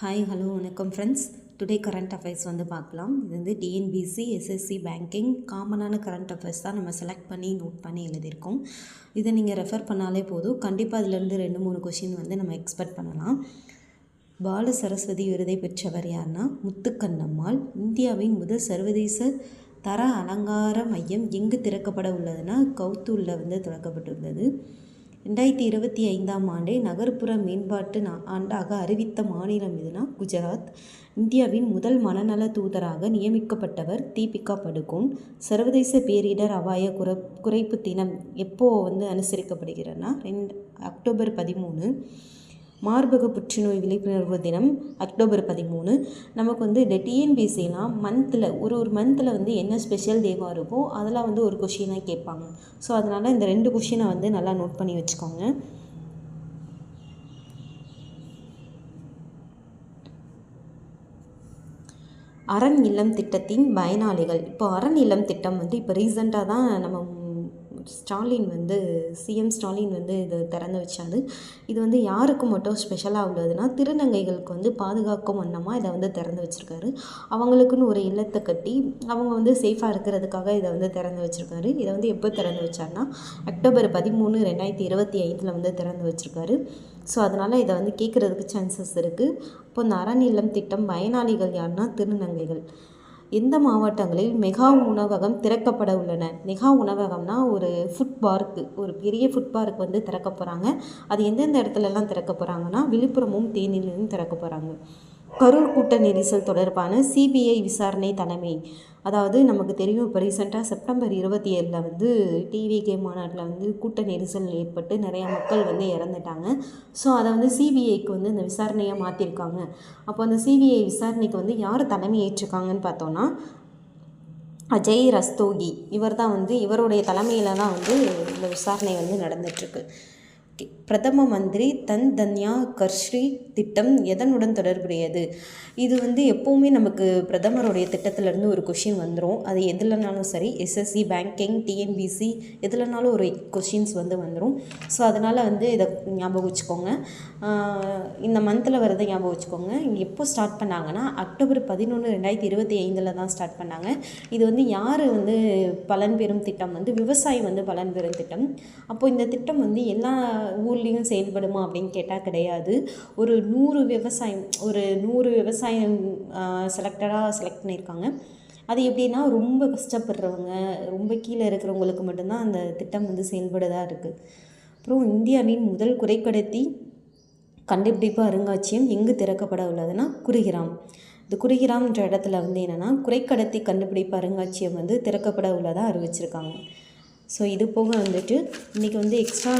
Hi hello வணக்கம் friends. Today current affairs வந்து பார்க்கலாம். இது வந்து டிஎன்பிசி எஸ்எஸ்சி பேங்கிங் காமனான கரண்ட் அஃபேர்ஸ் தான் நம்ம செலக்ட் பண்ணி நோட் பண்ணி எழுதியிருக்கோம். இதை நீங்கள் ரெஃபர் பண்ணாலே போதும். கண்டிப்பாக அதிலேருந்து 2-3 கொஷின் வந்து நம்ம எக்ஸ்பெக்ட் பண்ணலாம். பால சரஸ்வதி விருதை பெற்றவர் யாருன்னா முத்துக்கண்ணம்மாள். இந்தியாவின் முதல் சர்வதேச தர அலங்கார மையம் எங்கு திறக்கப்பட உள்ளதுன்னா கவுத்தூரில் வந்து திறக்கப்பட்டுள்ளது. 2025ஆம் ஆண்டை நகர்ப்புற மேம்பாட்டு ஆண்டாக அறிவித்த மாநிலம் எதுனா குஜராத். இந்தியாவின் முதல் மனநல தூதராக நியமிக்கப்பட்டவர் தீபிகா படுகோன். சர்வதேச பேரிடர் அபாய குறைப்பு தினம் எப்போ வந்து அனுசரிக்கப்படுகிறதுனா அக்டோபர் 13. மார்பக புற்றுநோய் விழிப்புணர்வு தினம் அக்டோபர் 13. நமக்கு வந்து இந்த டிஎன்பிசிலாம் மந்தில் ஒரு மந்தில் வந்து என்ன ஸ்பெஷல் டேவாக இருக்கோ அதெல்லாம் வந்து ஒரு கொஷினாக கேட்பாங்க. ஸோ அதனால் இந்த 2 கொஷினை வந்து நல்லா நோட் பண்ணி வச்சுக்கோங்க. அரண் இல்லம் திட்டத்தின் பயனாளிகள். இப்போ அரண் இல்லம் திட்டம் வந்து இப்போ ரீசெண்டாக தான் நம்ம ஸ்டாலின் வந்து சிஎம் ஸ்டாலின் வந்து இது திறந்து வச்சாரு. இது வந்து யாருக்கு மட்டும் ஸ்பெஷலாக உள்ளதுன்னா திருநங்கைகளுக்கு வந்து பாதுகாக்கும் வண்ணமாக இதை வந்து திறந்து வச்சுருக்காரு. அவங்களுக்குன்னு ஒரு இல்லத்தை கட்டி அவங்க வந்து சேஃபாக இருக்கிறதுக்காக இதை வந்து திறந்து வச்சுருக்காரு. இதை வந்து எப்போ திறந்து வச்சார்னா அக்டோபர் 13, 2025 வந்து திறந்து வச்சுருக்காரு. ஸோ அதனால் இதை வந்து கேட்குறதுக்கு சான்சஸ் இருக்குது. இப்போ இந்த அரண் இல்லம் திட்டம் பயனாளிகள் யாருன்னா திருநங்கைகள். எந்த மாவட்டங்களில் மெகா உணவகம் திறக்கப்பட உள்ளன? மெகா உணவகம்னா ஒரு ஃபுட் பார்க்கு, ஒரு பெரிய ஃபுட் பார்க் வந்து திறக்க போகிறாங்க. அது எந்தெந்த இடத்துலலாம் திறக்க போகிறாங்கன்னா விழுப்புரமும் தேனியிலும் திறக்க போகிறாங்க. கரூர் கூட்ட நெரிசல் தொடர்பான சிபிஐ விசாரணை தலைமை. அதாவது நமக்கு தெரியும், இப்போ ரீசெண்டாக செப்டம்பர் 27 வந்து டிவிகே மாநாட்டில் வந்து கூட்ட நெரிசல் ஏற்பட்டு நிறையா மக்கள் வந்து இறந்துட்டாங்க. ஸோ அதை வந்து சிபிஐக்கு வந்து இந்த விசாரணையாக மாற்றிருக்காங்க. அப்போ அந்த சிபிஐ விசாரணைக்கு வந்து யார் தலைமை ஏற்றிருக்காங்கன்னு பார்த்தோன்னா அஜய் ரஸ்தோகி. இவர் தான் வந்து இவருடைய தலைமையில் தான் வந்து இந்த விசாரணை வந்து நடந்துகிட்ருக்கு. பிரதம மந்திரி தன் தன்யா கர்ஷி திட்டம் எதனுடன் தொடர்புடையது? இது வந்து எப்போவுமே நமக்கு பிரதமருடைய திட்டத்திலேருந்து ஒரு கொஷின் வந்துடும். அது எதுலனாலும் சரி, எஸ்எஸ்சி பேங்கிங் டிஎன்பிசி எதுலனாலும் ஒரு கொஷின்ஸ் வந்து வந்துடும். ஸோ அதனால் வந்து இதை ஞாபகம் வச்சுக்கோங்க. இந்த மந்தில் வரதை ஞாபகம் வச்சுக்கோங்க. எப்போ ஸ்டார்ட் பண்ணாங்கன்னா அக்டோபர் 11, 2025 தான் ஸ்டார்ட் பண்ணாங்க. இது வந்து யார் வந்து பலன் பெறும் திட்டம் வந்து விவசாயம் வந்து பலன் பெறும் திட்டம். அப்போது இந்த திட்டம் வந்து எல்லா ஊர்லேயும் செயல்படுமா அப்படின்னு கேட்டால் கிடையாது. ஒரு 100 விவசாயம் செலக்ட் பண்ணியிருக்காங்க. அது எப்படின்னா ரொம்ப கஷ்டப்படுறவங்க, ரொம்ப கீழே இருக்கிறவங்களுக்கு மட்டும்தான் அந்த திட்டம் வந்து செயல்படுதாக இருக்குது. அப்புறம் இந்தியாவின் முதல் குறைக்கடத்தி கண்டுபிடிப்பு அருங்காட்சியகம் எங்கு திறக்கப்பட உள்ளதுன்னா குருகிராம். இந்த குருகிராம்ன்ற இடத்துல வந்து என்னென்னா குறைக்கடத்தி கண்டுபிடிப்பு அருங்காட்சியகம் வந்து திறக்கப்பட உள்ளதாக அறிவிச்சிருக்காங்க. ஸோ இது போக வந்துட்டு இன்றைக்கி வந்து எக்ஸ்ட்ரா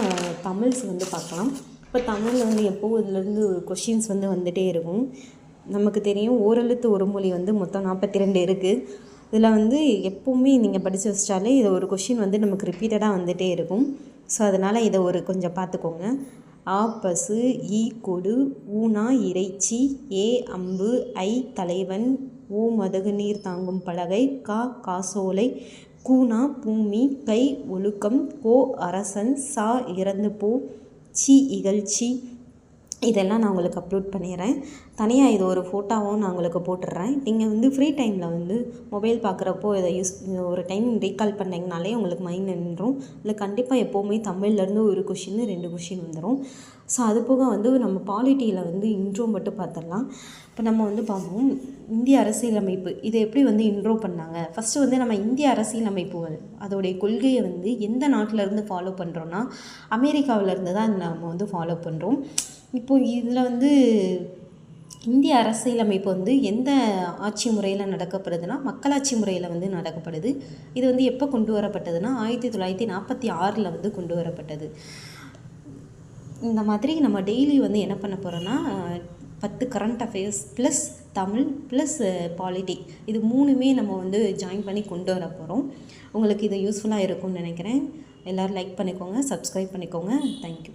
தமிழ்ஸ் வந்து பார்க்கலாம். இப்போ தமிழில் வந்து எப்போது இதுலேருந்து கொஷின்ஸ் வந்து வந்துகிட்டே இருக்கும். நமக்கு தெரியும் ஓரெழுத்து ஒரு மொழி வந்து மொத்தம் 42 இருக்குது. இதில் வந்து எப்போவுமே நீங்கள் படித்து வச்சிட்டாலே இதை ஒரு கொஷின் வந்து நமக்கு ரிப்பீட்டடாக வந்துகிட்டே இருக்கும். ஸோ அதனால் இதை ஒரு கொஞ்சம் பார்த்துக்கோங்க. ஆ பசு, ஈ கொடு, ஊனா இறைச்சி, ஏ அம்பு, ஐ தலைவன், ஓ மதகு நீர் தாங்கும் பலகை, கா காசோலை, கூனா பூமி, கை ஒழுக்கம், கோ அரசன், சா இறந்து போ, சி இகழ்ச்சி. இதெல்லாம் நான் உங்களுக்கு அப்லோட் பண்ணிடுறேன். தனியாக இது ஒரு ஃபோட்டோவும் நான் உங்களுக்கு போட்டுடுறேன். நீங்கள் வந்து ஃப்ரீ டைமில் வந்து மொபைல் பார்க்குறப்போ இதை ஒரு டைம் ரீகால் பண்ணிங்கனாலே உங்களுக்கு மைண்ட் நின்றும். இல்லை கண்டிப்பாக எப்போவுமே தமிழ்லேருந்து ஒரு கொஷின் 2 கொஷின் வந்துடும். ஸோ அது போக வந்து நம்ம பாலிட்டியில் வந்து இன்ட்ரோ மட்டும் பார்த்துடலாம். இப்போ நம்ம வந்து பார்ப்போம் இந்திய அரசியலமைப்பு இதை எப்படி வந்து இன்ட்ரோ பண்ணாங்க. ஃபஸ்ட்டு வந்து நம்ம இந்திய அரசியலமைப்பு அதோடைய கொள்கையை வந்து எந்த நாட்டிலேருந்து ஃபாலோ பண்ணுறோன்னா அமெரிக்காவிலேருந்து தான் நம்ம வந்து ஃபாலோ பண்ணுறோம். இப்போது இதில் வந்து இந்திய அரசியலமைப்பு வந்து எந்த ஆட்சி முறையில் நடக்கப்படுதுன்னா மக்களாட்சி முறையில் வந்து நடக்கப்படுது. இது வந்து எப்போ கொண்டு வரப்பட்டதுன்னா 1946 வந்து கொண்டு வரப்பட்டது. இந்த மாதிரி நம்ம டெய்லி வந்து என்ன பண்ண போகிறோன்னா 10 current affairs plus Tamil plus polity இது 3மே நம்ம வந்து ஜாயின் பண்ணி கொண்டு வர போகிறோம். உங்களுக்கு இது யூஸ்ஃபுல்லாக இருக்கும்னு நினைக்கிறேன். எல்லோரும் லைக் பண்ணிக்கோங்க, சப்ஸ்கிரைப் பண்ணிக்கோங்க. தேங்க்யூ.